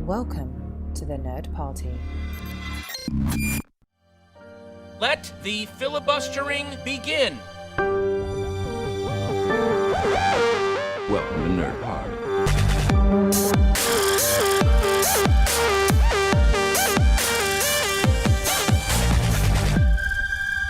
Welcome to the Nerd Party. Let the filibustering begin. Welcome to Nerd Party.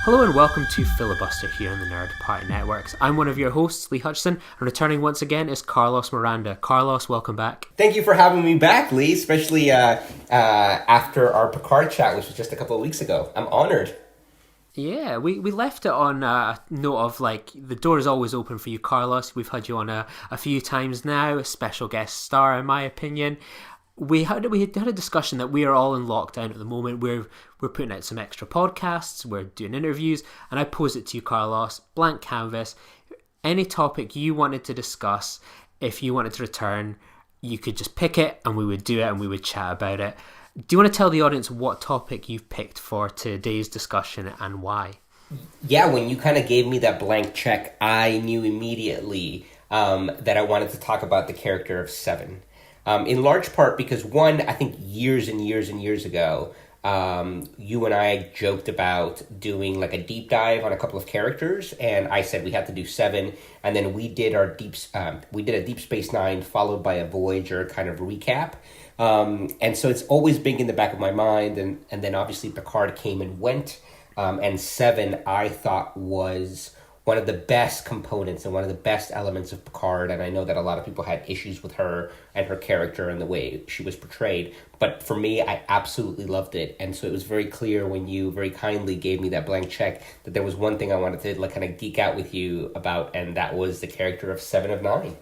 Hello and welcome to Filibuster here on the Nerd Party Networks. I'm one of your hosts, Lee Hutchison, and returning once again is Carlos Miranda. Carlos, welcome back. Thank you for having me back, Lee, especially after our Picard chat, which was just a couple of weeks ago. I'm honored. Yeah, we left it on a note of, like, the door is always open for you, Carlos. We've had you on a few times now, a special guest star, in my opinion. We had a discussion that we are all in lockdown at the moment. We're putting out some extra podcasts, we're doing interviews, and I posed it to you, Carlos, blank canvas. Any topic you wanted to discuss, if you wanted to return, you could just pick it and we would do it and we would chat about it. Do you want to tell the audience what topic you've picked for today's discussion and why? Yeah, when you kind of gave me that blank check, I knew immediately that I wanted to talk about the character of Seven. In large part because, one, I think years and years and years ago, you and I joked about doing like a deep dive on a couple of characters, and I said we had to do Seven, and then we did a Deep Space Nine followed by a Voyager kind of recap. And so it's always been in the back of my mind, and then obviously Picard came and went, and Seven I thought was one of the best components and one of the best elements of Picard, and I know that a lot of people had issues with her and her character and the way she was portrayed, but for me, I absolutely loved it, and so it was very clear when you very kindly gave me that blank check that there was one thing I wanted to like kind of geek out with you about, and that was the character of Seven of Nine.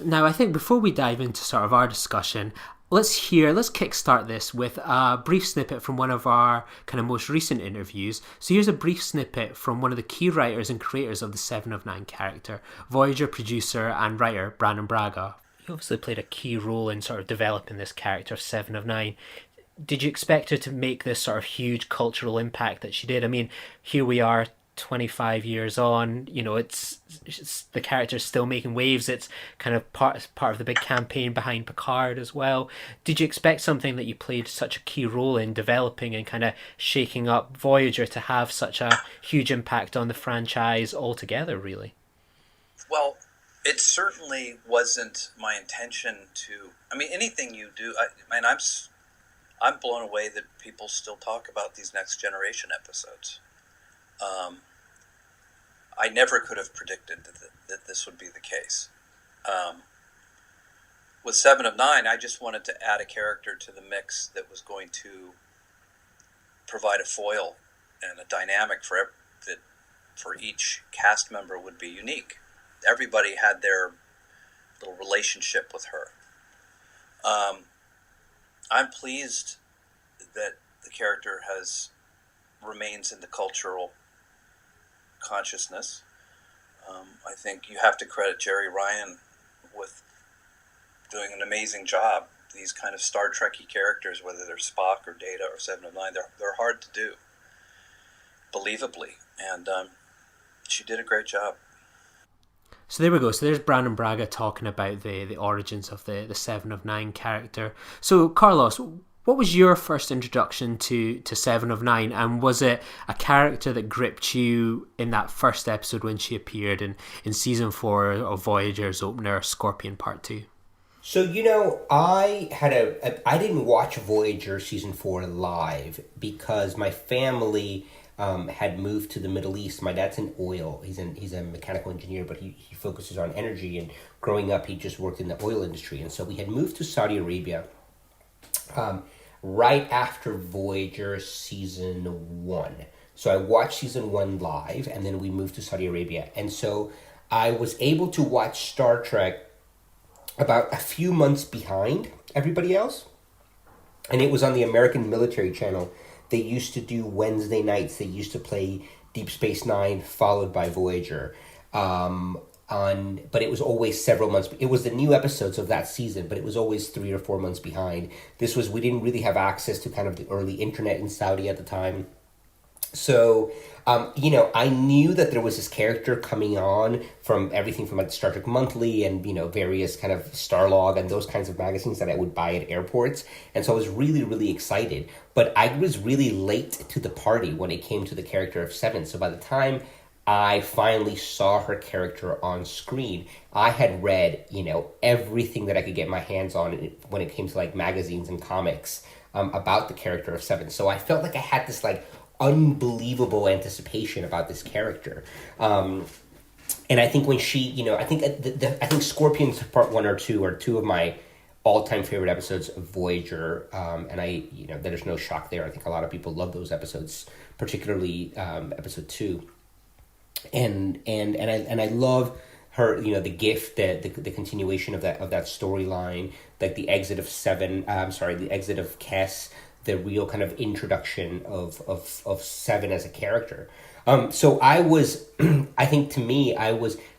Now, I think before we dive into sort of our discussion, let's kickstart this with a brief snippet from one of our kind of most recent interviews. So here's a brief snippet from one of the key writers and creators of the Seven of Nine character, Voyager producer and writer Brannon Braga. He obviously played a key role in sort of developing this character of Seven of Nine. Did you expect her to make this sort of huge cultural impact that she did? I mean, here we are 25 years on, you know, it's the character's still making waves. It's kind of part of the big campaign behind Picard as well. Did you expect something that you played such a key role in developing and kind of shaking up Voyager to have such a huge impact on the franchise altogether, really? Well, it certainly wasn't my intention to, I mean, anything you do, I'm blown away that people still talk about these Next Generation episodes. I never could have predicted that this would be the case. With Seven of Nine, I just wanted to add a character to the mix that was going to provide a foil and a dynamic that for each cast member would be unique. Everybody had their little relationship with her. I'm pleased that the character remains in the cultural consciousness. I think you have to credit Jeri Ryan with doing an amazing job. These kind of Star Trek-y characters, whether they're Spock or Data or Seven of Nine, they're hard to do, believably, and she did a great job. So there we go. So there's Brannon Braga talking about the origins of the Seven of Nine character. So Carlos, what was your first introduction to Seven of Nine, and was it a character that gripped you in that first episode when she appeared in season 4 of Voyager's opener, Scorpion Part 2? So, you know, I didn't watch Voyager season 4 live because my family had moved to the Middle East. My dad's in oil. He's a mechanical engineer, but he focuses on energy, and growing up he just worked in the oil industry, and so we had moved to Saudi Arabia right after Voyager season 1. So I watched season 1 live, and then we moved to Saudi Arabia. And so I was able to watch Star Trek about a few months behind everybody else. And it was on the American Military Channel. They used to do Wednesday nights. They used to play Deep Space Nine followed by Voyager. But it was always several months. It was the new episodes of that season, but it was always 3 or 4 months behind. We didn't really have access to kind of the early internet in Saudi at the time. So, I knew that there was this character coming on from everything from like Star Trek Monthly and, various kind of Starlog and those kinds of magazines that I would buy at airports. And so I was really, really excited. But I was really late to the party when it came to the character of Seven. So by the time I finally saw her character on screen, I had read, everything that I could get my hands on when it came to like magazines and comics about the character of Seven. So I felt like I had this like unbelievable anticipation about this character. And I think when she, I think Scorpions Part 1 or 2 are two of my all-time favorite episodes of Voyager. And there's no shock there. I think a lot of people love those episodes, particularly episode 2. And I love her, the gift, the continuation of that storyline, like the exit of the exit of Kes, the real kind of introduction of Seven as a character. So I was, I think to me, I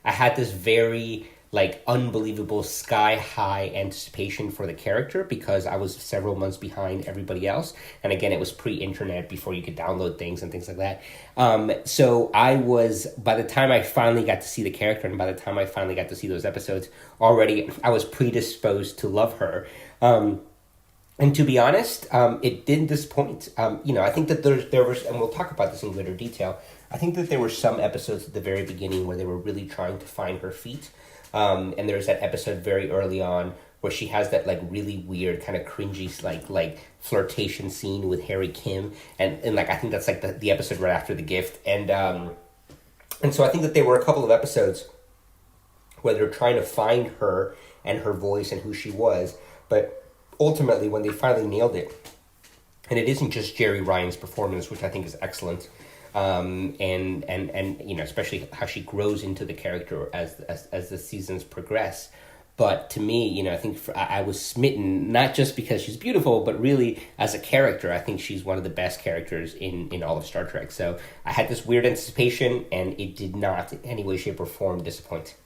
had this very like unbelievable sky high anticipation for the character because I was several months behind everybody else. And again, it was pre-internet, before you could download things and things like that. So I was, by the time I finally got to see the character and by the time I finally got to see those episodes, already I was predisposed to love her. And to be honest, it didn't disappoint. I think that there was, and we'll talk about this in greater detail, I think that there were some episodes at the very beginning where they were really trying to find her feet. And there's that episode very early on where she has that like really weird kind of cringy like flirtation scene with Harry Kim, and like I think that's like the episode right after the gift, and so I think that there were a couple of episodes where they were trying to find her and her voice and who she was, but ultimately when they finally nailed it, and it isn't just Jeri Ryan's performance, which I think is excellent. And especially how she grows into the character as the seasons progress. But to me, I think I was smitten, not just because she's beautiful, but really as a character. I think she's one of the best characters in all of Star Trek. So I had this weird anticipation, and it did not in any way, shape, or form disappoint.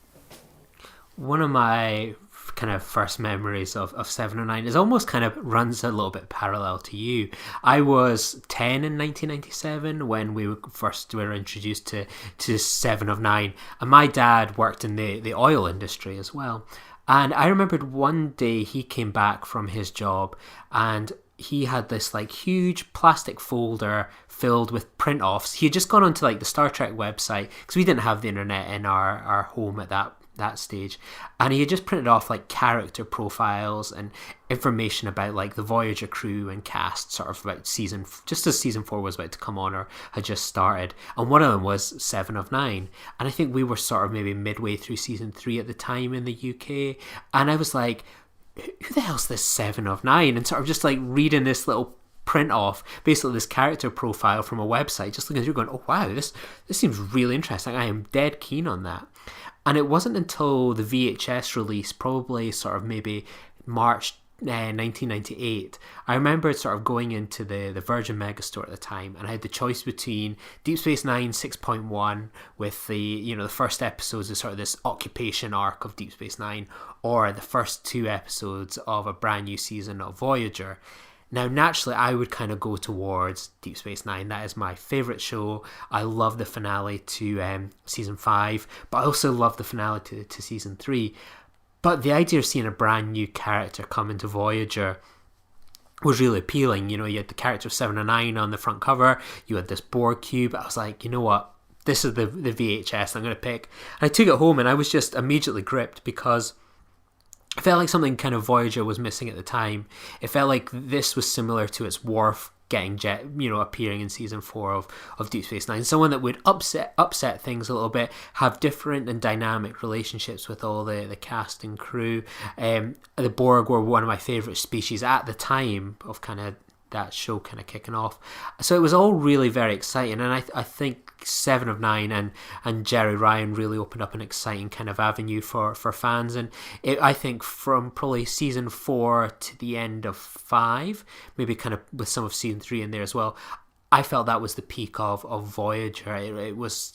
One of my kind of first memories of 709 is almost kind of runs a little bit parallel to you. I was 10 in 1997 when we first were introduced to 7 of 9, and my dad worked in the oil industry as well. And I remembered one day he came back from his job and he had this like huge plastic folder filled with print-offs. He had just gone onto like the Star Trek website because we didn't have the internet in our home at that stage, and he had just printed off like character profiles and information about like the Voyager crew and cast, sort of about just as season 4 was about to come on or had just started, and one of them was 7 of 9, and I think we were sort of maybe midway through season 3 at the time in the UK, and I was like, who the hell's this 7 of 9? And sort of just like reading this little print off basically this character profile from a website, just looking through going, oh wow, this seems really interesting, I am dead keen on that. And it wasn't until the VHS release, probably sort of maybe March 1998, I remember sort of going into the Virgin Megastore at the time, and I had the choice between Deep Space Nine 6.1 with the the first episodes of sort of this occupation arc of Deep Space Nine, or the first 2 episodes of a brand new season of Voyager. Now, naturally, I would kind of go towards Deep Space Nine. That is my favourite show. I love the finale to season 5, but I also love the finale to season 3. But the idea of seeing a brand new character come into Voyager was really appealing. You had the character of 7 and 9 on the front cover. You had this Borg cube. I was like, you know what? This is the VHS I'm going to pick. And I took it home and I was just immediately gripped because I felt like something kind of Voyager was missing at the time. It felt like this was similar to its Worf getting appearing in season 4 of Deep Space Nine. Someone that would upset things a little bit, have different and dynamic relationships with all the cast and crew. The Borg were one of my favourite species at the time of kind of that show kind of kicking off. So it was all really very exciting, and I think 7 of 9 and Jeri Ryan really opened up an exciting kind of avenue for fans, and I think from probably season 4 to the end of 5, maybe kind of with some of season 3 in there as well, I felt that was the peak of Voyager. It was,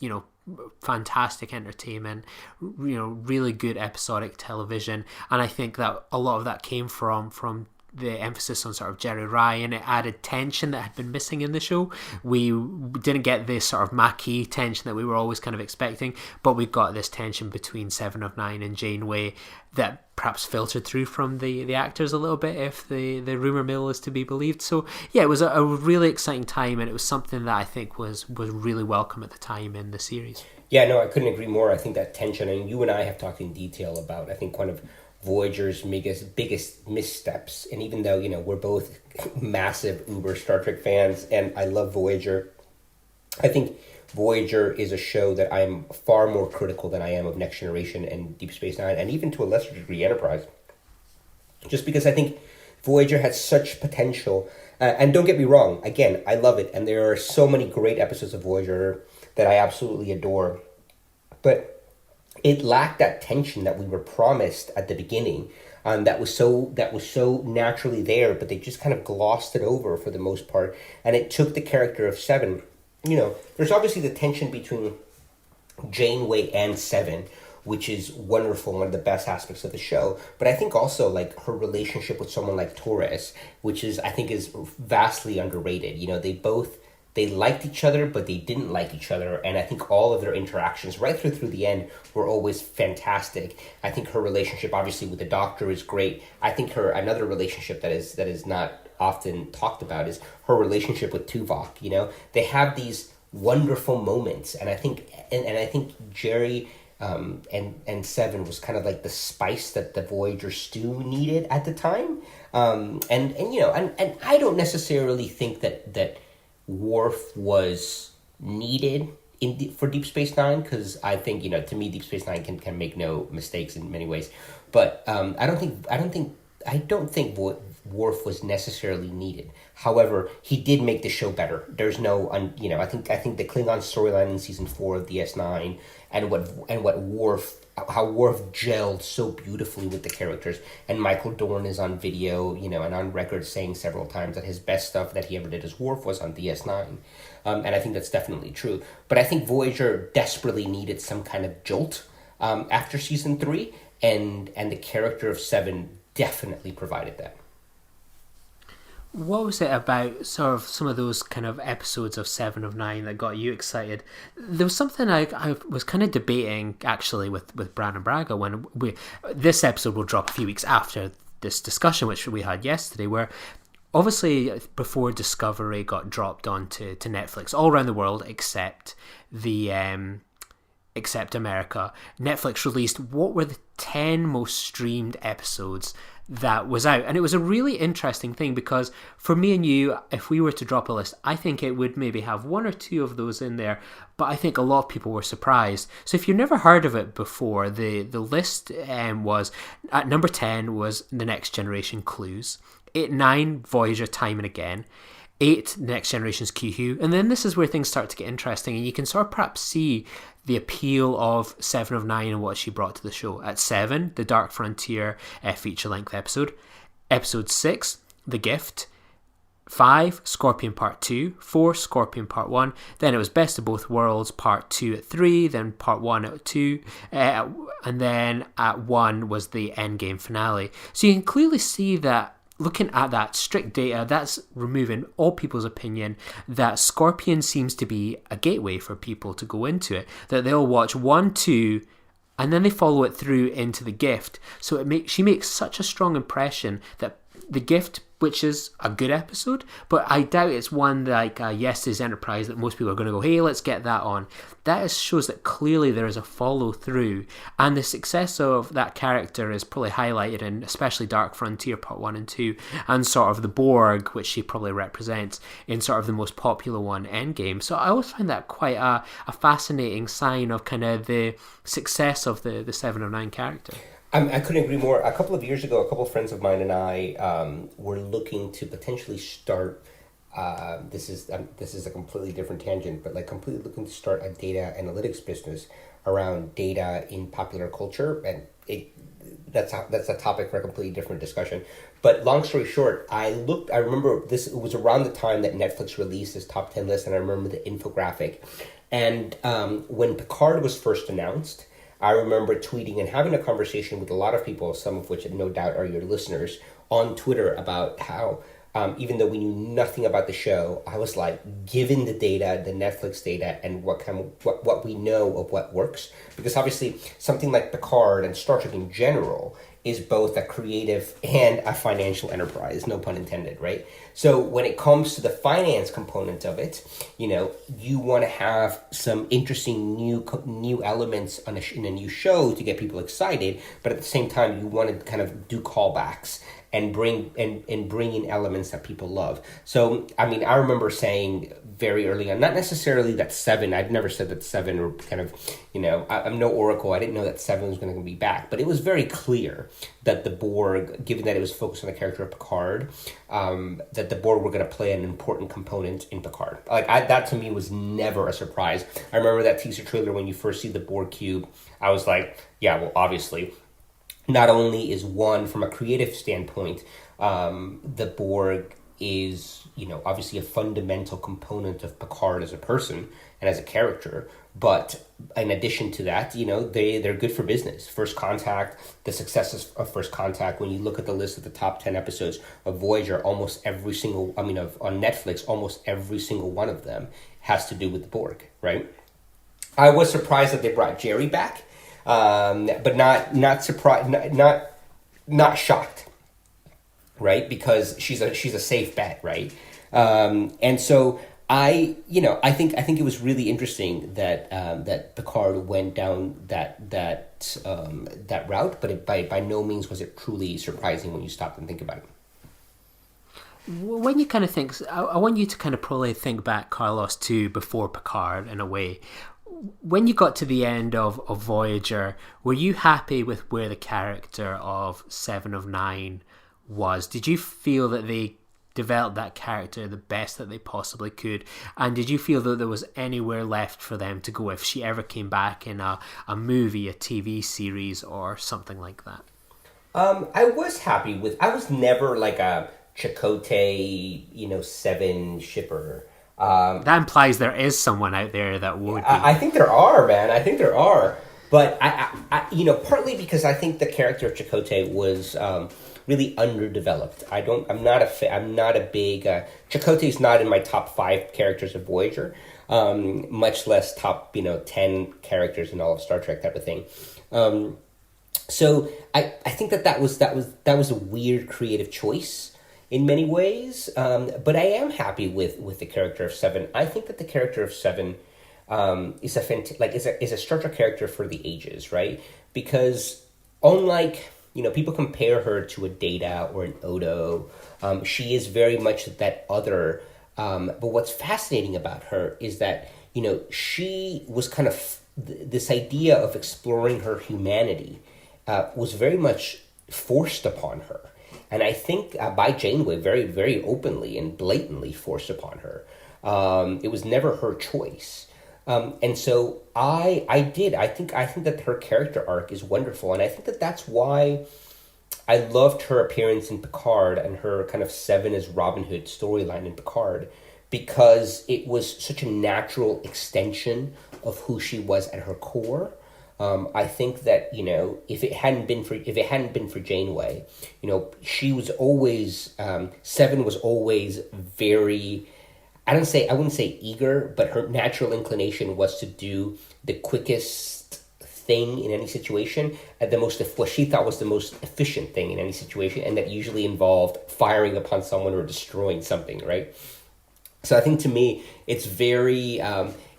fantastic entertainment, really good episodic television, and I think that a lot of that came from the emphasis on sort of Jeri Ryan. It added tension that had been missing in the show. We didn't get this sort of Mackie tension that we were always kind of expecting, but we got this tension between Seven of Nine and Janeway that perhaps filtered through from the actors a little bit, if the rumour mill is to be believed. So yeah, it was a really exciting time, and it was something that I think was really welcome at the time in the series. Yeah, no, I couldn't agree more. I think that tension, and you and I have talked in detail about, I think, one of Voyager's biggest missteps. And even though, we're both massive uber Star Trek fans, and I love Voyager, I think Voyager is a show that I'm far more critical than I am of Next Generation and Deep Space Nine, and even to a lesser degree Enterprise. Just because I think Voyager has such potential. And don't get me wrong, again, I love it, and there are so many great episodes of Voyager that I absolutely adore. But it lacked that tension that we were promised at the beginning, that was so naturally there, but they just kind of glossed it over for the most part, and it took the character of Seven. There's obviously the tension between Janeway and Seven, which is wonderful, one of the best aspects of the show. But I think also like her relationship with someone like Torres, which I think is vastly underrated. They liked each other, but they didn't like each other. And I think all of their interactions right through the end were always fantastic. I think her relationship, obviously, with the Doctor is great. I think another relationship that is not often talked about is her relationship with Tuvok. They have these wonderful moments. And I think Jeri and Seven was kind of like the spice that the Voyager stew needed at the time. And I don't necessarily think that Worf was needed for Deep Space Nine, because I think to me Deep Space Nine can make no mistakes in many ways, but I don't think Worf was necessarily needed. However, he did make the show better. There's no I think the Klingon storyline in season 4 of DS9 and what how Worf gelled so beautifully with the characters. And Michael Dorn is on video, and on record saying several times that his best stuff that he ever did as Worf was on DS9. And I think that's definitely true. But I think Voyager desperately needed some kind of jolt after season 3, and the character of Seven definitely provided that. What was it about sort of some of those kind of episodes of 7 of 9 that got you excited? There was something I was kind of debating actually with Brannon Braga when this episode will drop a few weeks after this discussion which we had yesterday, where obviously before Discovery got dropped onto Netflix all around the world except America, Netflix released what were the 10 most streamed episodes that was out. And it was a really interesting thing, because for me and you, if we were to drop a list, I think it would maybe have 1 or 2 of those in there, but I think a lot of people were surprised. So if you've never heard of it before, the list was, at number 10 was The Next Generation Clues, 8, 9, Voyager Time and Again, 8, Next Generation's Q, and then this is where things start to get interesting, and you can sort of perhaps see the appeal of 7 of 9 and what she brought to the show. At 7, The Dark Frontier feature-length episode. Episode 6, The Gift. 5, Scorpion Part 2. 4, Scorpion Part 1. Then it was Best of Both Worlds Part 2 at 3. Then Part 1 at 2. And then at 1 was the Endgame finale. So you can clearly see that, looking at that strict data, that's removing all people's opinion, that Scorpion seems to be a gateway for people to go into it, that they'll watch 1, 2, and then they follow it through into The Gift. So she makes such a strong impression that The Gift, which is a good episode, but I doubt it's one like Yesterday's Enterprise that most people are going to go, hey, let's get that on. That shows that clearly there is a follow through, and the success of that character is probably highlighted in especially Dark Frontier Part 1 and 2, and sort of the Borg, which she probably represents, in sort of the most popular one, Endgame. So I always find that quite a fascinating sign of kind of the success of the 7 of 9 character. I couldn't agree more. A couple of years ago, a couple of friends of mine and I were looking to potentially start. This is a completely different tangent, but completely looking to start a data analytics business around data in popular culture, and that's a topic for a completely different discussion. But long story short, I remember this. It was around the time that Netflix released this top 10 list, and I remember the infographic. And when Picard was first announced, I remember tweeting and having a conversation with a lot of people, some of which no doubt are your listeners, on Twitter about how even though we knew nothing about the show, I was like, given the data, the Netflix data, and what we know of what works, because obviously something like Picard and Star Trek in general is both a creative and a financial enterprise, no pun intended, right? So when it comes to the finance component of it, you want to have some interesting new elements in a new show to get people excited, but at the same time, you want to kind of do callbacks and bring in elements that people love. So, I mean, I remember saying very early on, not necessarily that Seven, I'd never said that Seven, or kind of, I'm no oracle, I didn't know that Seven was going to be back, but it was very clear that the Borg, given that it was focused on the character of Picard, that the Borg were going to play an important component in Picard. That to me was never a surprise. I remember that teaser trailer when you first see the Borg cube, I was like, yeah, well, obviously, not only is one, from a creative standpoint, the Borg is, obviously a fundamental component of Picard as a person and as a character, but in addition to that, they're good for business. First Contact, the successes of First Contact, when you look at the list of the top 10 episodes of Voyager, on Netflix, almost every single one of them has to do with the Borg, right? I was surprised that they brought Jeri back. But not surprised, not shocked, right? Because she's a safe bet, right? And so I think it was really interesting that Picard went down that route, but by no means was it truly surprising when you stop and think about it. When you kind of think, I want you to kind of probably think back, Carlos, to before Picard in a way. When you got to the end of Voyager, were you happy with where the character of 7 of 9 was? Did you feel that they developed that character the best that they possibly could? And did you feel that there was anywhere left for them to go if she ever came back in a movie, a TV series, or something like that? I was happy with... I was never like a Chakotay, 7 shipper. That implies there is someone out there that would be. I think there are, man. I think there are. But, I partly because I think the character of Chakotay was really underdeveloped. I'm not a big... Chakotay's not in my top 5 characters of Voyager, much less top, 10 characters in all of Star Trek type of thing. So I think that was a weird creative choice in many ways, but I am happy with the character of 7. I think that the character of 7 is a Star Trek character for the ages, right? Because unlike, people compare her to a Data or an Odo, she is very much that other. But what's fascinating about her is that, she was kind of this idea of exploring her humanity was very much forced upon her. And I think by Janeway, very, very openly and blatantly forced upon her. It was never her choice. And so I think that her character arc is wonderful. And I think that that's why I loved her appearance in Picard and her kind of 7 as Robin Hood storyline in Picard, because it was such a natural extension of who she was at her core. I think that, if it hadn't been for Janeway, she was always 7 was always very, I wouldn't say eager, but her natural inclination was to do the quickest thing in any situation at what she thought was the most efficient thing in any situation, and that usually involved firing upon someone or destroying something, right? So I think to me it's very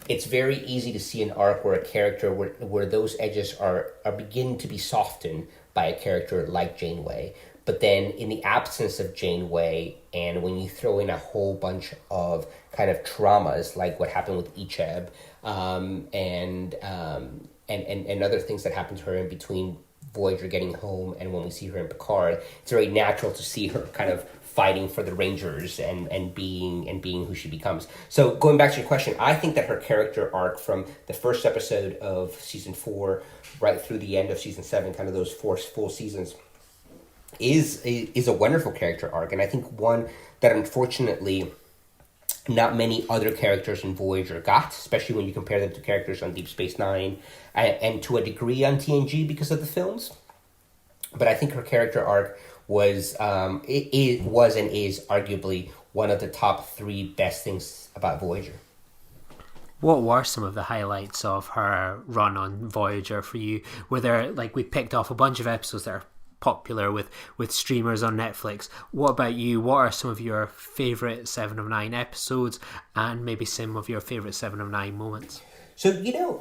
easy to see an arc where a character where those edges are beginning to be softened by a character like Janeway. But then in the absence of Janeway, and when you throw in a whole bunch of kind of traumas like what happened with Icheb, and other things that happened to her in between Voyager getting home and when we see her in Picard, it's very natural to see her kind of fighting for the Rangers and being who she becomes. So going back to your question, I think that her character arc from the first episode of season 4 right through the end of season 7, kind of those 4 full seasons, is a wonderful character arc, and I think one that unfortunately not many other characters in Voyager got, especially when you compare them to characters on Deep Space Nine and to a degree on TNG because of the films. But I think her character arc was and is arguably one of the top 3 best things about Voyager. What were some of the highlights of her run on Voyager for you? Were there, like, we picked off a bunch of episodes that are popular with streamers on Netflix. What about you? What are some of your favourite 7 of 9 episodes and maybe some of your favourite 7 of 9 moments? So,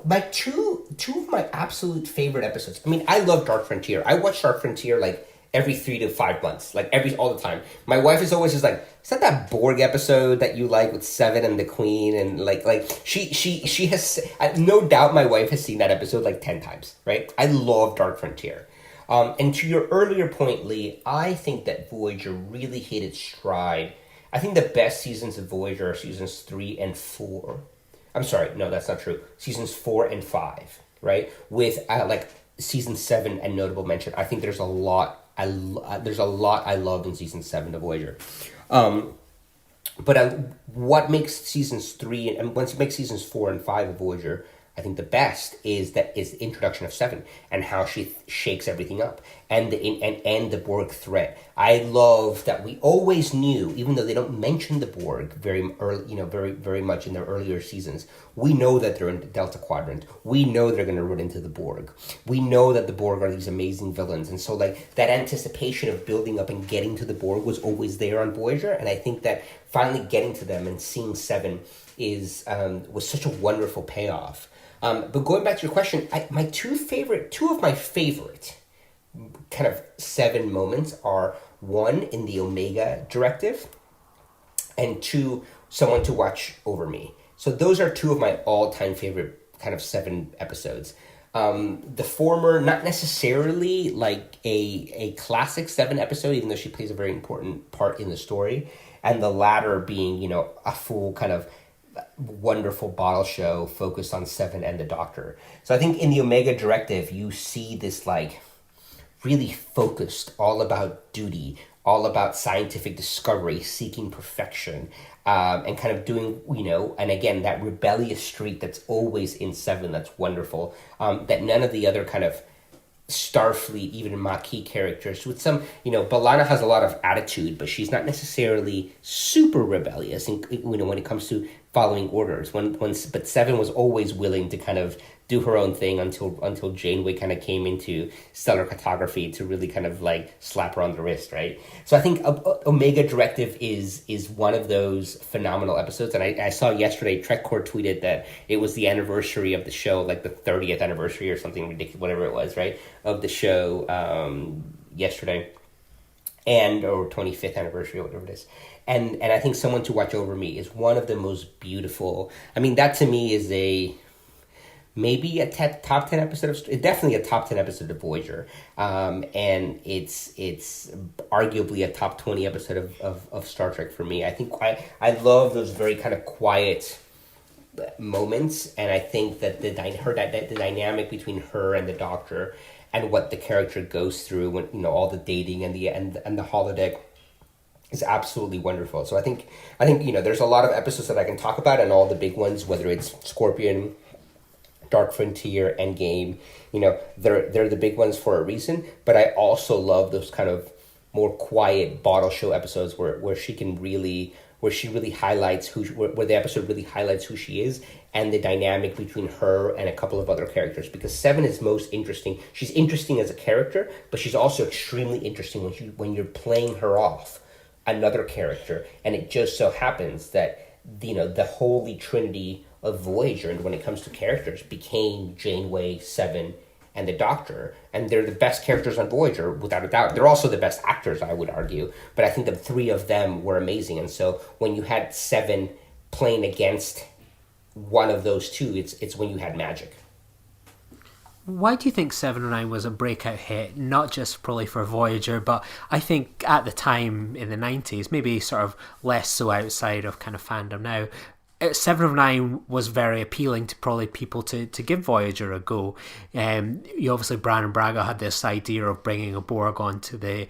my two of my absolute favorite episodes. I mean, I love Dark Frontier. I watch Dark Frontier like every 3 to 5 months, like all the time. My wife is always just like, is that Borg episode that you like with Seven and the Queen? And like she has, no doubt my wife has seen that episode like 10 times, right? I love Dark Frontier. And to your earlier point, Lee, I think that Voyager really hit its stride. I think the best seasons of Voyager are seasons 3 and 4. I'm sorry, no, that's not true. Seasons 4 and 5, right? With like season 7 and notable mention. I think there's a lot. There's a lot I love in season 7 of Voyager. But what makes seasons 3 and once you make seasons 4 and 5 of Voyager, I think the best is the introduction of Seven and how she shakes everything up and the Borg threat. I love that we always knew, even though they don't mention the Borg very early, very much in their earlier seasons. We know that they're in the Delta Quadrant. We know they're going to run into the Borg. We know that the Borg are these amazing villains, and so like that anticipation of building up and getting to the Borg was always there on Voyager. And I think that finally getting to them and seeing Seven was such a wonderful payoff. But going back to your question, two of my favorite kind of 7 moments are 1 in the Omega Directive and 2, Someone to Watch Over Me. So those are 2 of my all-time favorite kind of 7 episodes. The former, not necessarily like a classic 7 episode, even though she plays a very important part in the story, and the latter being, a full kind of wonderful bottle show focused on Seven and the Doctor. So I think in the Omega Directive, you see this like really focused, all about duty, all about scientific discovery, seeking perfection, and kind of doing, and again, that rebellious streak that's always in Seven, that's wonderful, that none of the other kind of Starfleet, even Maquis characters, with some, B'Elanna has a lot of attitude, but she's not necessarily super rebellious, and when it comes to following orders. But Seven was always willing to kind of do her own thing until Janeway kind of came into stellar cartography to really kind of like slap her on the wrist, right? So I think Omega Directive is one of those phenomenal episodes. And I saw yesterday TrekCore tweeted that it was the anniversary of the show, like the 30th anniversary or something ridiculous, whatever it was, right, of the show yesterday, or 25th anniversary or whatever it is. And I think Someone to Watch Over Me is one of the most beautiful. I mean, that to me is maybe a top 10 episode definitely a top 10 episode of Voyager. And it's arguably a top 20 episode of Star Trek for me. I think I love those very kind of quiet moments. And I think that the dynamic between her and the Doctor and what the character goes through when, all the dating and the holodeck is absolutely wonderful. So I think there's a lot of episodes that I can talk about, and all the big ones, whether it's Scorpion, Dark Frontier, Endgame, they're the big ones for a reason. But I also love those kind of more quiet bottle show episodes where she really highlights where the episode really highlights who she is and the dynamic between her and a couple of other characters. Because Seven is most interesting. She's interesting as a character, but she's also extremely interesting when you're playing her off another character, and it just so happens that the holy trinity of Voyager, and when it comes to characters, became Janeway, Seven, and the Doctor, and they're the best characters on Voyager without a doubt. They're also the best actors, I would argue, but I think the 3 of them were amazing. And so when you had Seven playing against one of those 2, it's when you had magic. Why do you think 7 of 9 was a breakout hit, not just probably for Voyager, but I think at the time in the 90s, maybe sort of less so outside of kind of fandom now, Seven of Nine was very appealing to probably people to give Voyager a go. You obviously, Brannon Braga had this idea of bringing a Borg onto the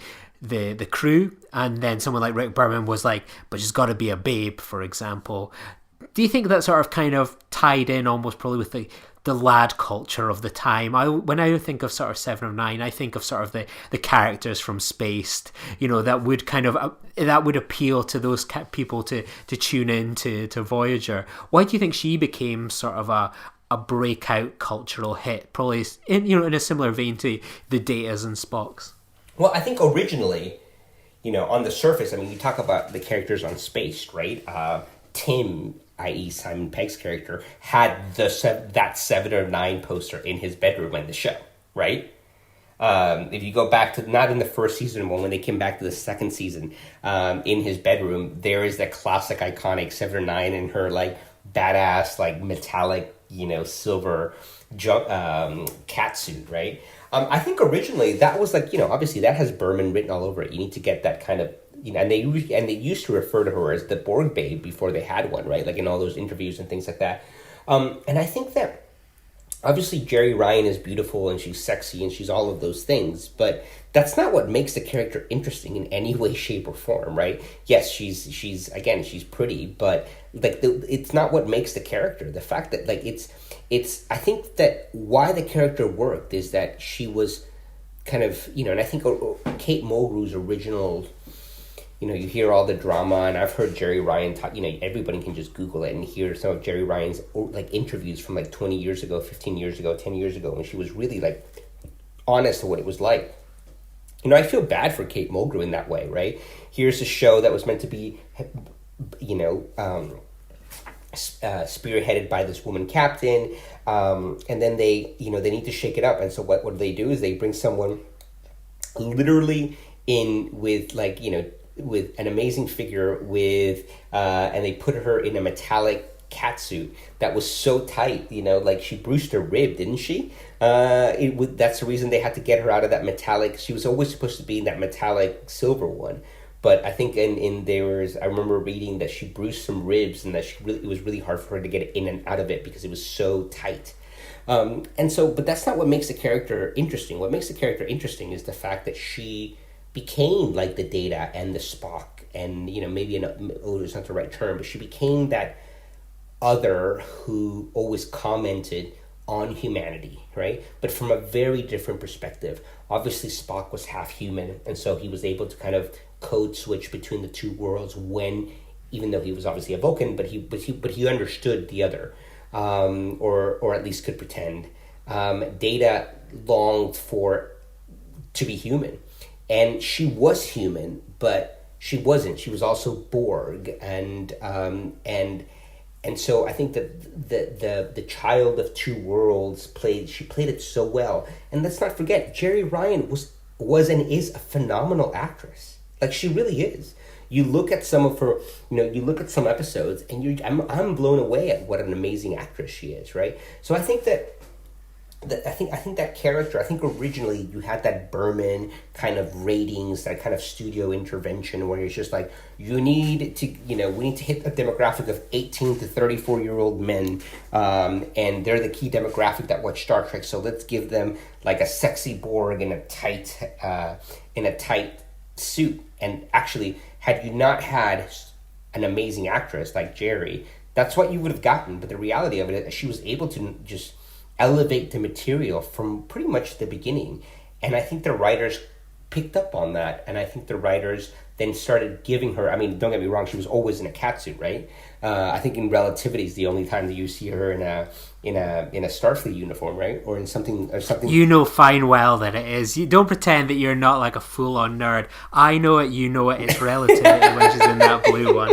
crew, and then someone like Rick Berman was like, but she's got to be a babe, for example. Do you think that sort of kind of tied in almost probably with the lad culture of the time? When I think of sort of Seven of Nine, I think of sort of the characters from Spaced, that would kind of that would appeal to those people to tune in to Voyager. Why do you think she became sort of a breakout cultural hit, probably in a similar vein to the Datas and Spocks? Well, I think originally, on the surface, I mean, you talk about the characters on Spaced, right? Tim, i.e. Simon Pegg's character, had that 7 or 9 poster in his bedroom in the show, right? If you go back to, not in the first season, but when they came back to the second season, in his bedroom, there is that classic iconic 7 or 9 in her, like, badass, like, metallic, silver catsuit, right? I think originally that was like, obviously that has Berman written all over it. You need to get that kind of, and they used to refer to her as the Borg babe before they had one, right? Like in all those interviews and things like that. And I think that obviously Jeri Ryan is beautiful and she's sexy and she's all of those things, but that's not what makes the character interesting in any way, shape, or form, right? Yes, she's pretty, but like it's not what makes the character. The fact that like it's I think that why the character worked is that she was kind of, and I think Kate Mulgrew's original, you hear all the drama, and I've heard Jeri Ryan talk, everybody can just Google it and hear some of Jeri Ryan's like interviews from like 20 years ago, 15 years ago, 10 years ago, when she was really like honest to what it was like. I feel bad for Kate Mulgrew in that way, right? Here's a show that was meant to be, spearheaded by this woman captain, and then they need to shake it up, and so what do they do is they bring someone literally in with like, with an amazing figure and they put her in a metallic catsuit that was so tight, like she bruised her rib, didn't she? That's the reason they had to get her out of that metallic. She was always supposed to be in that metallic silver one, but I think I remember reading that she bruised some ribs and that it was really hard for her to get in and out of it because it was so tight. But that's not what makes the character interesting. What makes the character interesting is the fact that she became like the Data and the Spock, and maybe it's not the right term, but she became that other who always commented on humanity, right? But from a very different perspective. Obviously, Spock was half human, and so he was able to kind of code switch between the two worlds even though he was obviously a Vulcan, but he understood the other, or at least could pretend. Data longed to be human, and she was human, but she wasn't. She was also Borg, and so I think that the child of two worlds played it so well. And let's not forget, Jeri Ryan was and is a phenomenal actress. Like, she really is. You look at some of her, you look at some episodes, and I'm blown away at what an amazing actress she is, right? So I think that I think that character, I think originally you had that Berman kind of ratings, that kind of studio intervention where it's just like, we need to hit a demographic of 18 to 34-year-old men, and they're the key demographic that watch Star Trek, so let's give them like a sexy Borg in a tight suit. And actually, had you not had an amazing actress like Jeri, that's what you would have gotten. But the reality of it is she was able to just elevate the material from pretty much the beginning. And I think the writers picked up on that. And I think the writers then started giving her, I mean, don't get me wrong, she was always in a catsuit, right? I think in Relativity is the only time that you see her in a Starfleet uniform, right? Or in something. You know fine well that it is. You don't pretend that you're not like a full-on nerd. I know it, you know it. It's Relativity when she's in that blue one.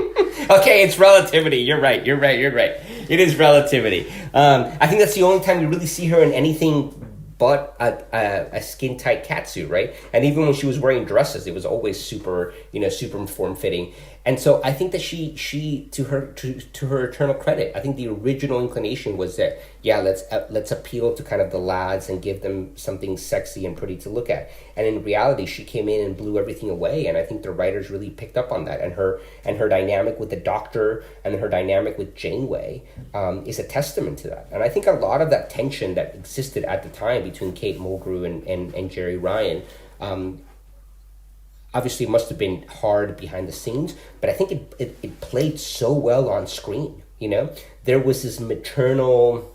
Okay, it's Relativity. You're right. It is Relativity. I think that's the only time you really see her in anything but a skin-tight catsuit, right? And even when she was wearing dresses, it was always super form-fitting. And so I think that she to her eternal credit, I think the original inclination was that, yeah, let's appeal to kind of the lads and give them something sexy and pretty to look at. And in reality, she came in and blew everything away. And I think the writers really picked up on that. And her dynamic with the Doctor and her dynamic with Janeway is a testament to that. And I think a lot of that tension that existed at the time between Kate Mulgrew and Jeri Ryan, obviously, it must have been hard behind the scenes, but I think it played so well on screen. You know, there was this maternal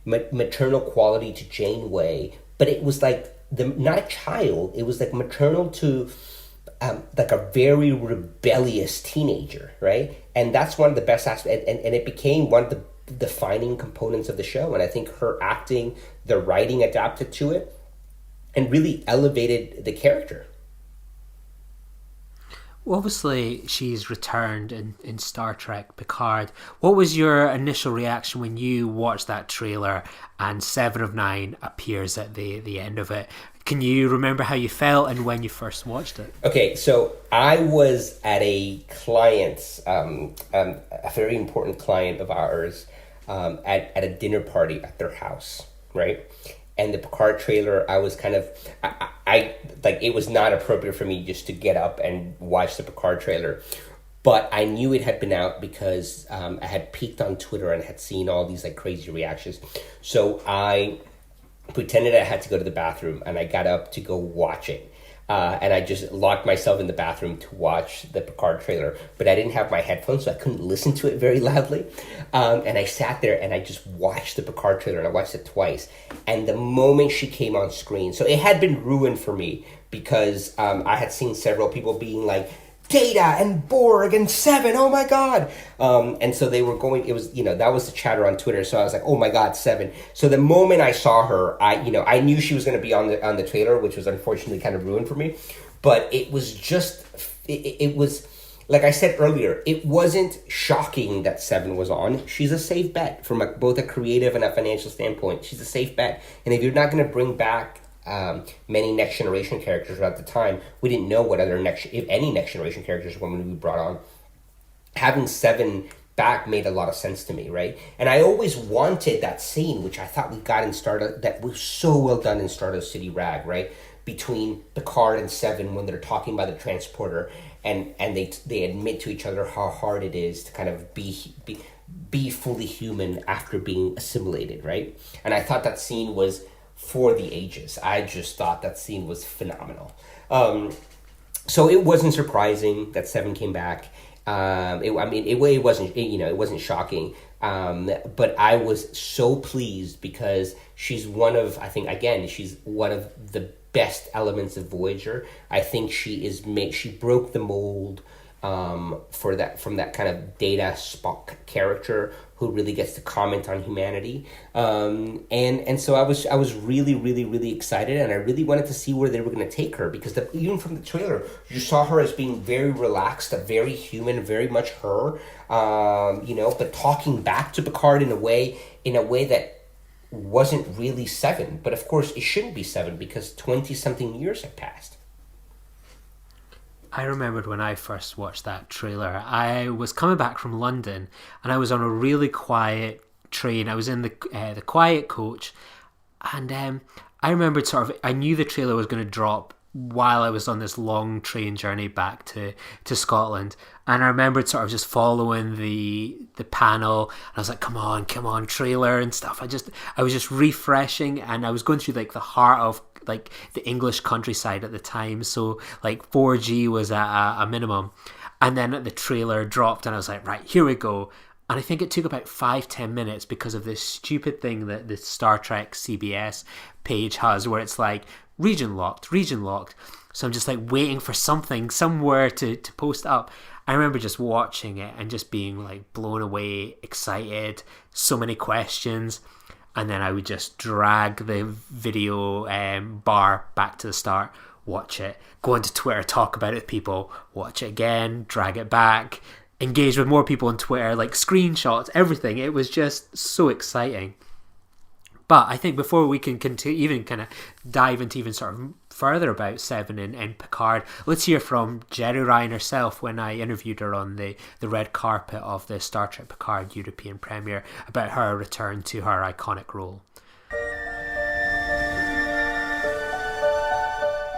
quality to Janeway, but it was like not a child. It was like maternal to like a very rebellious teenager, right? And that's one of the best aspects, and it became one of the defining components of the show. And I think her acting, the writing adapted to it, and really elevated the character. Well, obviously, she's returned in Star Trek Picard. What was your initial reaction when you watched that trailer and 7 of 9 appears at the end of it? Can you remember how you felt and when you first watched it? Okay, so I was at a client's, a very important client of ours, at a dinner party at their house, right? And the Picard trailer, I was kind of, I like, it was not appropriate for me just to get up and watch the Picard trailer. But I knew it had been out because I had peeked on Twitter and had seen all these like crazy reactions. So I pretended I had to go to the bathroom and I got up to go watch it. And I just locked myself in the bathroom to watch the Picard trailer. But I didn't have my headphones, so I couldn't listen to it very loudly. And I sat there and I just watched the Picard trailer, and I watched it twice. And the moment she came on screen, so it had been ruined for me because I had seen several people being like, Data and Borg and 7, oh my God. And so they were going, it was, that was the chatter on Twitter. So I was like, oh my God, 7. So the moment I saw her, I knew she was going to be on the trailer, which was unfortunately kind of ruined for me. But it was just, it was, like I said earlier, it wasn't shocking that 7 was on. She's a safe bet from both a creative and a financial standpoint. She's a safe bet. And if you're not going to bring back many Next Generation characters at the time, we didn't know what other if any Next Generation characters were going to be brought on. Having 7 back made a lot of sense to me, right? And I always wanted that scene, which I thought we got in Stardust, that was so well done in Stardust City Rag, right? Between Picard and 7 when they're talking about the transporter, and they admit to each other how hard it is to kind of be fully human after being assimilated, right? And I thought that scene was for the ages. I just thought that scene was phenomenal. So it wasn't surprising that 7 came back. It wasn't shocking. But I was so pleased because she's one of the best elements of Voyager. I think she broke the mold from that kind of Data Spock character who really gets to comment on humanity, and so I was really, really, really excited, and I really wanted to see where they were going to take her, because even from the trailer you saw her as being very relaxed, very human, very much her, but talking back to Picard in a way that wasn't really 7, but of course it shouldn't be 7 because 20-something years have passed. I remembered when I first watched that trailer, I was coming back from London and I was on a really quiet train. I was in the quiet coach, and I remembered I knew the trailer was going to drop while I was on this long train journey back to Scotland, and I remembered sort of just following the panel, and I was like, come on, trailer and stuff. I was just refreshing, and I was going through like the heart of like the English countryside at the time, so like 4G was at a minimum, and then the trailer dropped and I was like, right, here we go. And I think it took about 5-10 minutes because of this stupid thing that the Star Trek CBS page has where it's like region locked. So I'm just like waiting for somewhere to post up. I remember just watching it and just being like blown away, excited, so many questions. And then I would just drag the video bar back to the start, watch it, go onto Twitter, talk about it with people, watch it again, drag it back, engage with more people on Twitter, like screenshots, everything. It was just so exciting. But I think before we can continue, even kind of dive into even sort of further about Seven in Picard. Let's hear from Jeri Ryan herself when I interviewed her on the red carpet of the Star Trek Picard European premiere about her return to her iconic role.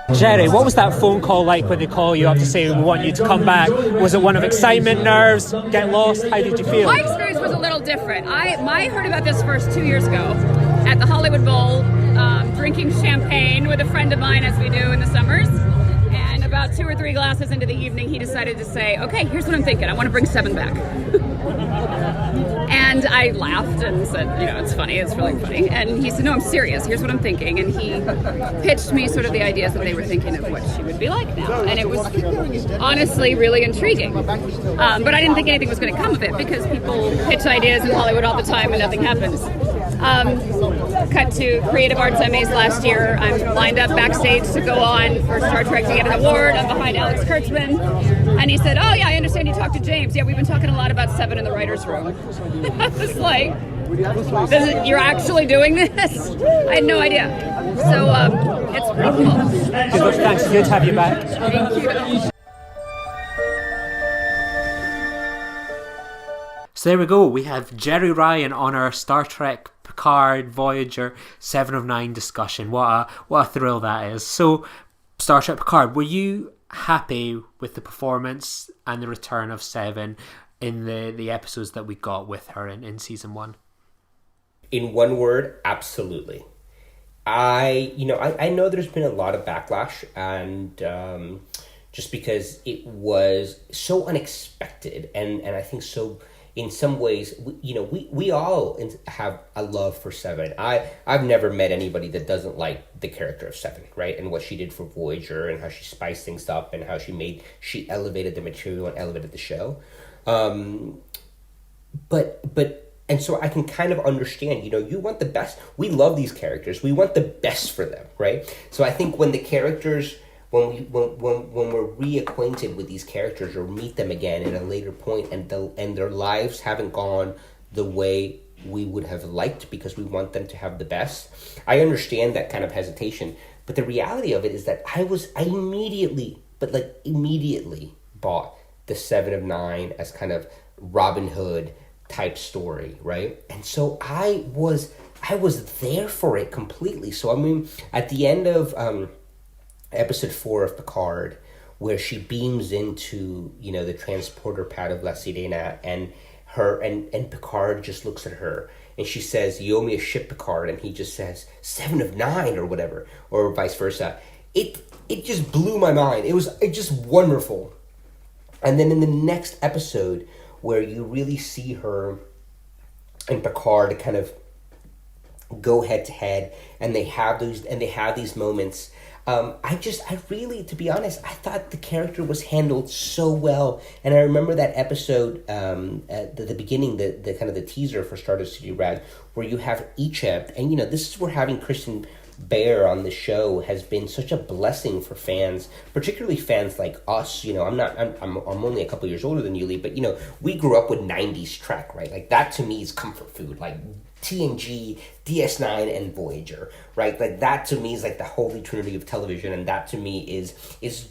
Jeri, what was that phone call like when they call you up to say we want you to come back? Was it one of excitement, nerves, get lost? How did you feel? My experience was a little different. I heard about this first 2 years ago at the Hollywood Bowl, drinking champagne with a friend of mine as we do in the summers. And about 2 or 3 glasses into the evening, he decided to say, okay, here's what I'm thinking. I want to bring Seven back. And I laughed and said, it's funny, it's really funny. And he said, no, I'm serious, here's what I'm thinking. And he pitched me sort of the ideas that they were thinking of what she would be like now. And it was honestly really intriguing. But I didn't think anything was going to come of it because people pitch ideas in Hollywood all the time and nothing happens. Cut to Creative Arts Emmys last year. I'm lined up backstage to go on for Star Trek to get an award. I'm behind Alex Kurtzman. And he said, oh yeah, I understand you talked to James. Yeah, we've been talking a lot about Seven in the writer's room. I was like, you're actually doing this? I had no idea. So it's pretty cool. Good, thanks. Good to have you back. Thank you. So there we go. We have Jeri Ryan on our Star Trek Picard Voyager 7 of 9 discussion. What a thrill that is. So, Star Trek Picard, were you happy with the performance and the return of Seven in the episodes that we got with her in season 1? In one word, absolutely. I know there's been a lot of backlash, and just because it was so unexpected, and I think so. In some ways, we all have a love for Seven. I've never met anybody that doesn't like the character of Seven, right? And what she did for Voyager, and how she spiced things up, and how she elevated the material and elevated the show. But so I can kind of understand, you want the best. We love these characters. We want the best for them, right? So I think when the characters, when we're reacquainted with these characters or meet them again at a later point, and their lives haven't gone the way we would have liked because we want them to have the best, I understand that kind of hesitation. But the reality of it is that I immediately bought the 7 of 9 as kind of Robin Hood type story, right? And so I was there for it completely. So I mean, at the end of episode 4 of Picard, where she beams into the transporter pad of La Sirena, and Picard just looks at her and she says, "You owe me a ship, Picard," and he just says 7 of 9 or whatever, or vice versa. It just blew my mind. It was just wonderful. And then in the next episode, where you really see her and Picard kind of go head to head, and they have these moments. I really, to be honest, I thought the character was handled so well. And I remember that episode at the beginning, the kind of the teaser for Stardust City Rag, where you have Icheb, and this is where having Kristen Bear on the show has been such a blessing for fans, particularly fans like us. I'm only a couple years older than you, Lee, but we grew up with 90s Trek, right? Like, that to me is comfort food. Like TNG, DS9, and Voyager, right? Like, that to me is like the holy trinity of television, and that to me is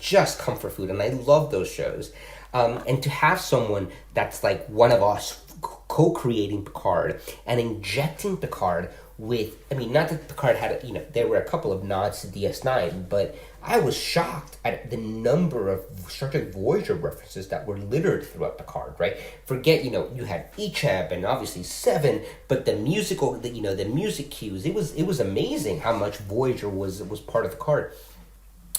just comfort food, and I love those shows. And to have someone that's like one of us co-creating Picard and injecting Picard with, not that Picard had, there were a couple of nods to DS9, but I was shocked at the number of Star Trek Voyager references that were littered throughout Picard, right? Forget, you had Icheb and obviously Seven, but the musical, the music cues, it was amazing how much Voyager was part of Picard.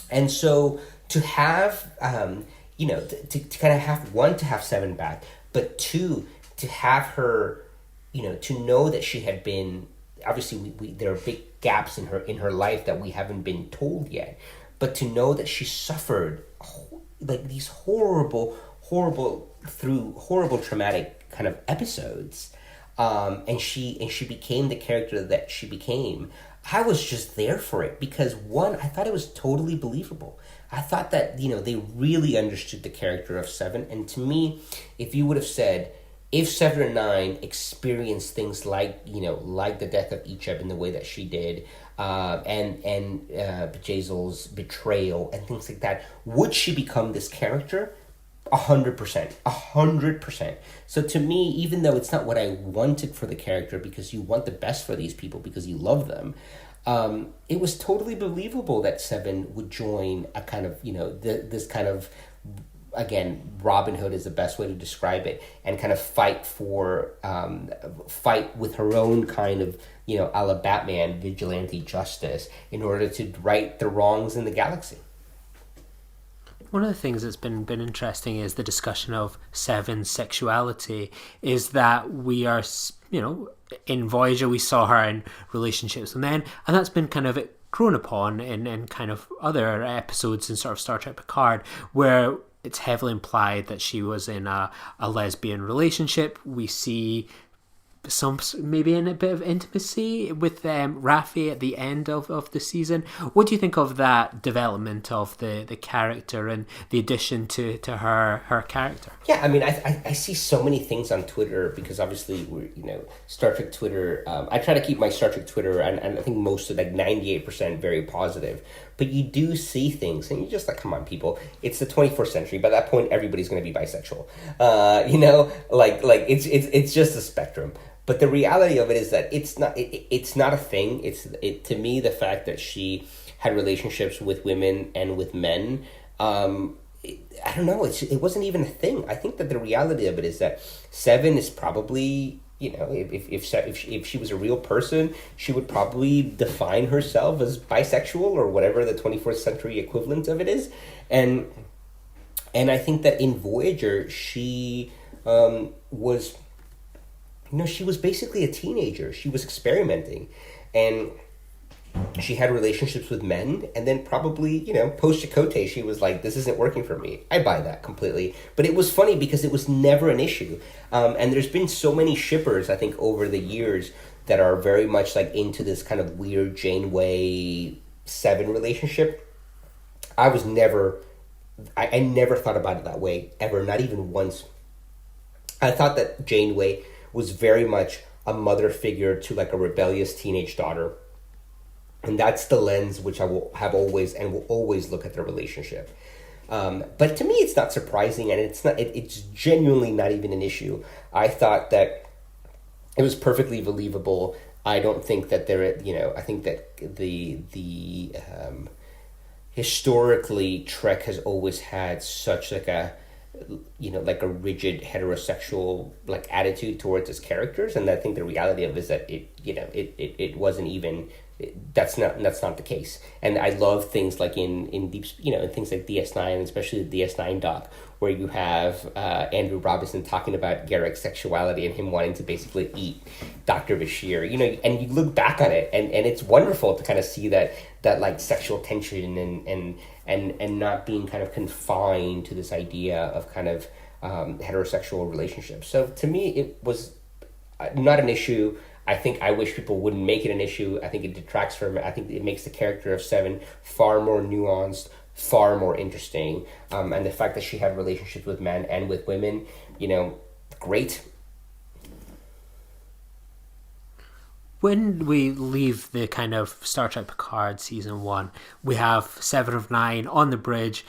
And so to have, to kind of have, one, to have Seven back, but two, to have her, to know that she had been, obviously there are big gaps in her life that we haven't been told yet, but to know that she suffered like these horrible traumatic kind of episodes, and she became the character that she became. I was just there for it because, one, I thought it was totally believable. I thought that they really understood the character of Seven, and to me, if you would have said, if 7 or 9 experienced things like the death of Icheb in the way that she did, and Bjayzel's betrayal and things like that. Would she become this character? 100%. So to me, even though it's not what I wanted for the character, because you want the best for these people because you love them, it was totally believable that Seven would join a kind of, this kind of, again, Robin Hood is the best way to describe it, and kind of fight with her own kind of, a la Batman, vigilante justice in order to right the wrongs in the galaxy. One of the things that's been interesting is the discussion of Seven's sexuality. Is that we are, in Voyager we saw her in relationships with men, and that's been kind of grown upon in kind of other episodes in sort of Star Trek Picard, where it's heavily implied that she was in a lesbian relationship. We see some maybe in a bit of intimacy with Raffi at the end of the season. What do you think of that development of the character and the addition to her character? Yeah, I mean, I see so many things on Twitter, because obviously we're, Star Trek Twitter, I try to keep my Star Trek Twitter, and I think most of 98% very positive, but you do see things and you're just like, come on, people, it's the 21st century. By that point, everybody's going to be bisexual. It's just a spectrum. But the reality of it is that it's not a thing. To me, the fact that she had relationships with women and with men, I don't know. It wasn't even a thing. I think that the reality of it is that Seven is probably, if she was a real person, she would probably define herself as bisexual or whatever the 21st century equivalent of it is, and I think that in Voyager she was. She was basically a teenager. She was experimenting, and she had relationships with men, and then probably, post Chakotay, she was like, this isn't working for me. I buy that completely. But it was funny because it was never an issue. And there's been so many shippers, I think, over the years that are very much like into this kind of weird Janeway Seven relationship. I never thought about it that way, ever, not even once. I thought that Janeway was very much a mother figure to like a rebellious teenage daughter. And that's the lens which I will have always and will always look at their relationship. But to me, it's not surprising, and it's genuinely not even an issue. I thought that it was perfectly believable. I don't think that I think that the historically Trek has always had such like a rigid heterosexual like attitude towards its characters, and I think the reality of it is that it wasn't even. That's not the case. And I love things like in deep, things like DS9, especially the DS9 doc, where you have Andrew Robinson talking about Garak's sexuality and him wanting to basically eat Dr. Bashir, and you look back on it and it's wonderful to kind of see that like sexual tension and not being kind of confined to this idea of kind of heterosexual relationships. So to me, it was not an issue. I wish people wouldn't make it an issue. I think it detracts from it. I think it makes the character of Seven far more nuanced, far more interesting. And the fact that she had relationships with men and with women, great. When we leave the kind of Star Trek Picard season 1, we have 7 of 9 on the bridge,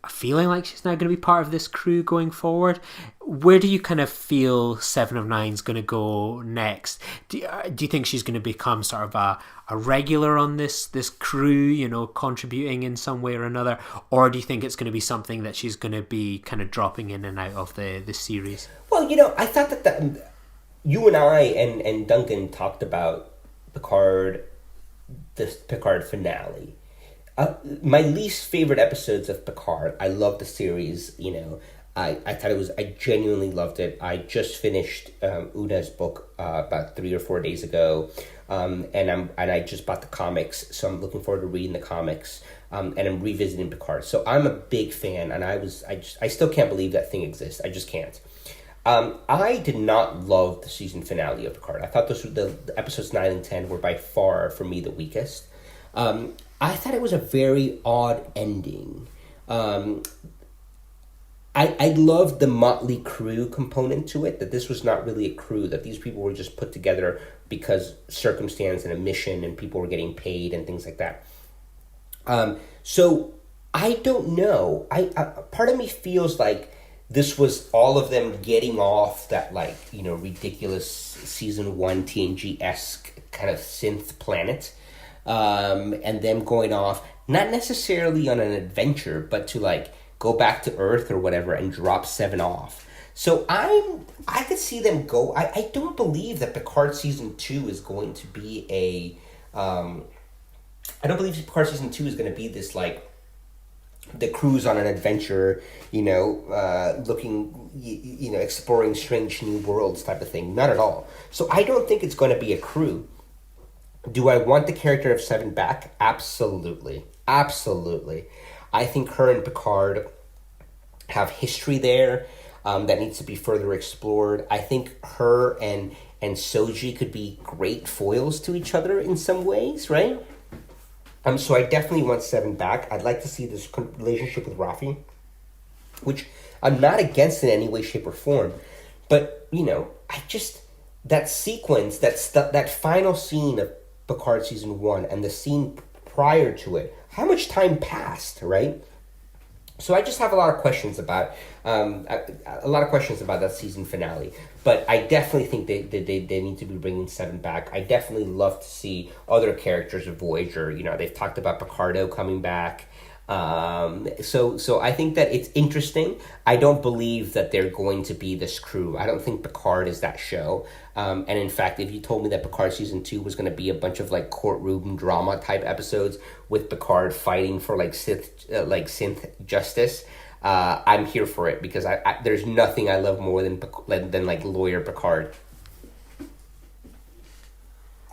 feeling like she's now going to be part of this crew going forward. Where do you kind of feel 7 of 9 is going to go next? Do you think she's going to become sort of a regular on this crew, contributing in some way or another? Or do you think it's going to be something that she's going to be kind of dropping in and out of the series? Well, I thought that you and I and Duncan talked about Picard, the Picard finale. My least favorite episodes of Picard. I love the series, I thought I genuinely loved it. I just finished Una's book about 3 or 4 days ago, and I just bought the comics, so I'm looking forward to reading the comics, and I'm revisiting Picard. So I'm a big fan, and I still can't believe that thing exists. I just can't. I did not love the season finale of Picard. I thought the episodes 9 and 10 were by far, for me, the weakest. I thought it was a very odd ending. I loved the motley crew component to it, that this was not really a crew, that these people were just put together because circumstance and a mission and people were getting paid and things like that. So I don't know. I part of me feels like this was all of them getting off that, like, you know, ridiculous season 1 TNG-esque kind of synth planet, and them going off, not necessarily on an adventure, but to like go back to Earth or whatever and drop Seven off. So I could see them go. I don't believe that Picard season 2 is going to be a. I don't believe Picard season 2 is going to be this, like, the cruise on an adventure, you know, looking, you know, exploring strange new worlds type of thing. Not at all. So I don't think it's going to be a crew. Do I want the character of Seven back? Absolutely. Absolutely. I think her and Picard have history there that needs to be further explored. I think her and Soji could be great foils to each other in some ways, right? So I definitely want Seven back. I'd like to see this relationship with Rafi, which I'm not against in any way, shape, or form. But, you know, that sequence, that final scene of Picard season 1 and the scene prior to it, how much time passed, right? So I just have a lot of questions about that season finale. But I definitely think they need to be bringing Seven back. I definitely love to see other characters of Voyager. You know, they've talked about Picardo coming back. So I think that it's interesting. I don't believe that they're going to be this crew. I don't think Picard is that show. And in fact, if you told me that Picard season 2 was going to be a bunch of like courtroom drama type episodes with Picard fighting for like synth justice, I'm here for it, because I there's nothing I love more than like lawyer Picard.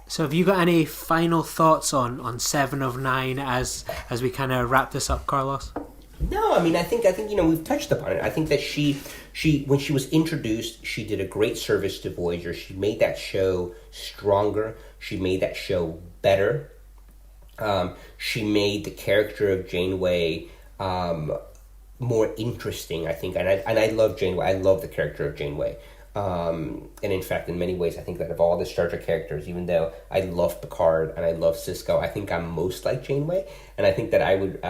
So have you got any final thoughts on 7 of 9 as we kind of wrap this up, Carlos? No, I mean, I think you know, we've touched upon it. I think that she when she was introduced, she did a great service to Voyager. She made that show stronger. She made that show better. She made the character of Janeway more interesting, I think. And I love Janeway. I love the character of Janeway. And in fact, in many ways, I think that of all the Star Trek characters, even though I love Picard and I love Sisko, I think I'm most like Janeway. And I think that I would.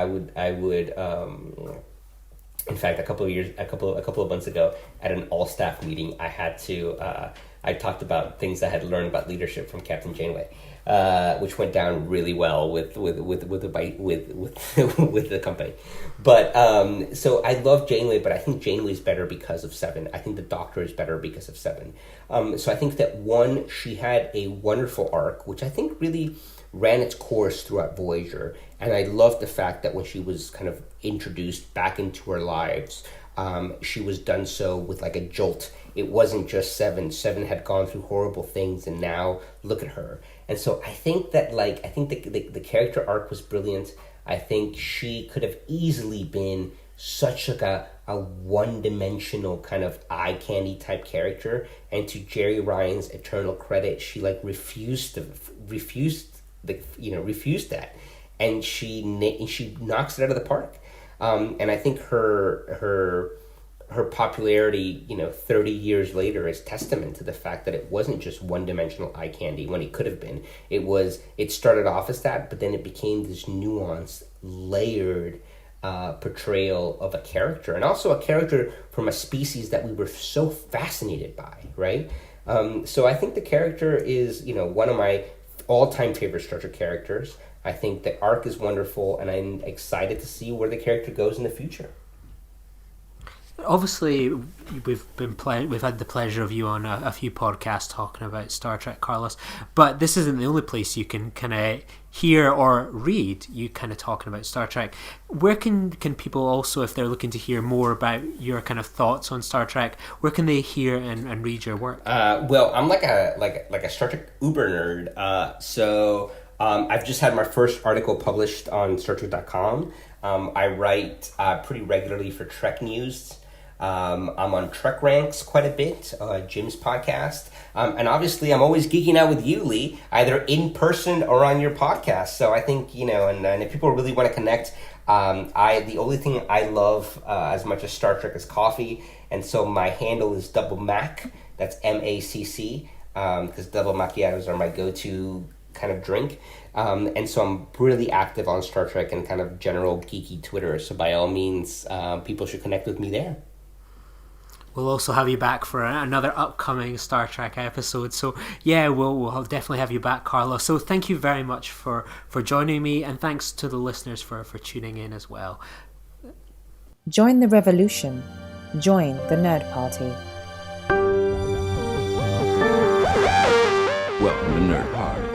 In fact, a couple of months ago, at an all-staff meeting, I talked about things I had learned about leadership from Captain Janeway, which went down really well with the company. But so I love Janeway, but I think Janeway's better because of 7. I think the Doctor is better because of 7. So I think that 1, she had a wonderful arc, which I think really ran its course throughout Voyager. And I love the fact that when she was kind of introduced back into our lives, she was done so with like a jolt. It wasn't just 7. 7 had gone through horrible things, and now look at her. And so I think that the character arc was brilliant. I think she could have easily been such like a one-dimensional kind of eye candy type character. And to Jeri Ryan's eternal credit, she like refused that, and she knocks it out of the park. And I think her popularity, 30 years later, is testament to the fact that it wasn't just one-dimensional eye candy when it could have been. It started off as that, but then it became this nuanced, layered portrayal of a character, and also a character from a species that we were so fascinated by, right? So I think the character is, one of my all-time favorite Star Trek characters. I think the arc is wonderful, and I'm excited to see where the character goes in the future. Obviously, we've had the pleasure of you on a few podcasts talking about Star Trek, Carlos, but this isn't the only place you can kind of hear or read you kind of talking about Star Trek. Where can people also, if they're looking to hear more about your kind of thoughts on Star Trek, where can they hear and read your work? Well, I'm like a Star Trek uber nerd, so I've just had my first article published on StarTrek.com. I write pretty regularly for Trek News. I'm on Trek Ranks quite a bit, Jim's podcast. And obviously I'm always geeking out with you, Lee, either in person or on your podcast. So I think, and if people really want to connect, the only thing I love as much as Star Trek is coffee. And so my handle is Double Mac. That's MACC. because double macchiatos are my go-to kind of drink. And so I'm really active on Star Trek and kind of general geeky Twitter. So by all means, people should connect with me there. We'll also have you back for another upcoming Star Trek episode. So yeah, we'll definitely have you back, Carlos. So thank you very much for joining me, and thanks to the listeners for tuning in as well. Join the revolution. Join the Nerd Party. Welcome to Nerd Party.